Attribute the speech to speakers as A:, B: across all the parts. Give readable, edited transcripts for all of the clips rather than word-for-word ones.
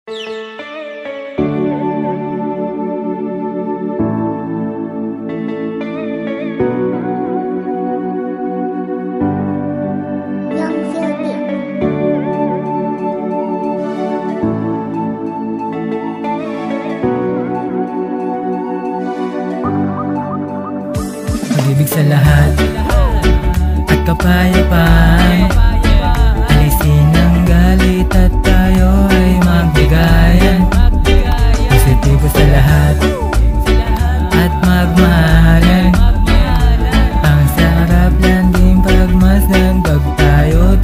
A: Pag-ibig sa lahat at kapayapaan, alisin ang galit at tayo ay magbigayan. Positibo sa lahat at magmahalan. Ang sarap lang din pagmasdan pag tayo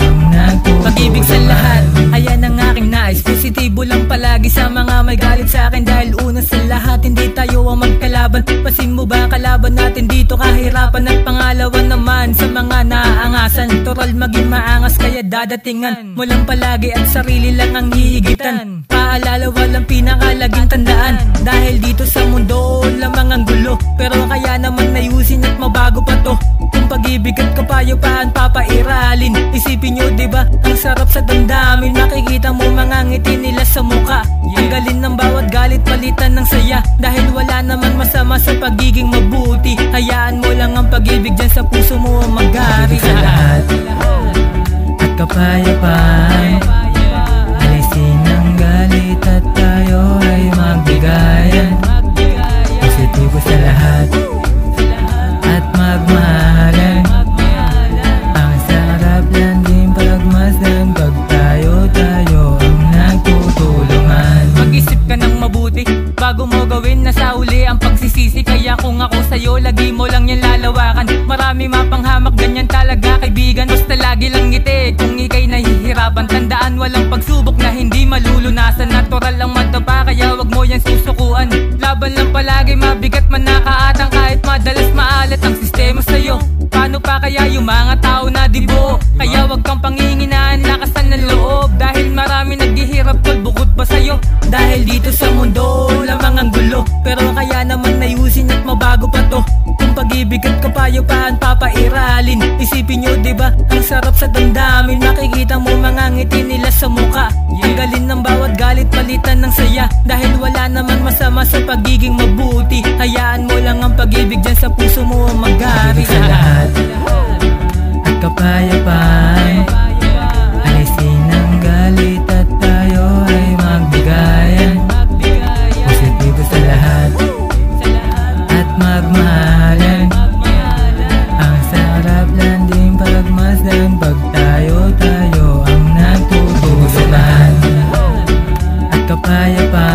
A: ang nagtutulungan. Pag-ibig sa lahat, ayan ang aking nais. Positibo lang palagi sa mga may galit sa akin. Dahil una sa lahat, hindi tayo ang magkalaban. Pasin mo ba kalaban natin dito kahirapan? At pangalawa naman sa mga naaangasan, toral maging maangas kaya dadatingan mo lang palagi at sarili lang ang hihigitan. Paalala walang pinakalaging tandaan, dahil dito sa mundo lamang ang gulo. Pero kaya naman ayusin at mabago pa to. Kung pag-ibig at kapayapaan papairalin, isipin nyo diba ang sarap sa damdamin. Makikita mo mga ngiti nila sa muka. Ang galing ng bawat galit palitan ng saya, dahil wala naman masama sa pagiging mabuti. Hayaan mo lang ang pag-ibig dyan sa puso mo ang mag-ari. Sa lahat at kapayapaan, alisin ang galit at tayo ay magbigayan. Positibo sa lahat at magmahalan. Ang sarap lang din pagmasdan pag tayo ang nagtutulungan. Mag-isip ka ng mabuti bago mo gawin, nasa uli ang pagsisisi. Kaya kung ako sa'yo, lagi mo lang yan lalawakan. Marami mapanghamak, ganyan talaga kaibigan. Basta lagi lang ngiti kung ika'y nahihirapan. Tandaan walang pagsubok na hindi malulunasan. Natural lang mataba kaya wag mo yan susukuan. Laban lang palagi, mabigat man nakaatang. Kahit madalas maalat ang sistema sa'yo, paano pa kaya yung mga tao na dibo? Kaya wag kang panginginaan, lakasan ng loob. Dahil marami naghihirap tol bukod pa sa'yo. Dahil dito sa mundo lamang ang gulo. Pero kaya naman ayusin at mabago pa to. Kung pag-ibig at kapayapaan papairalin, isipin nyo diba ang sarap sa damdamin. Makikita mo mga ngiti nila sa muka. Ang galing ng bawat galit palitan ng saya, dahil wala naman masama sa pagiging mabuti. Hayaan mo lang ang pag-ibig dyan sa puso mo ang mag-ari. Sa lahat at kapayapaan, alisin ang galit at tayo ay magbigayan. Positibo sa lahat at magmahalan. Ang sarap lang din pagmasdan pag tayo ang nagtutulungan. At kapayapaan,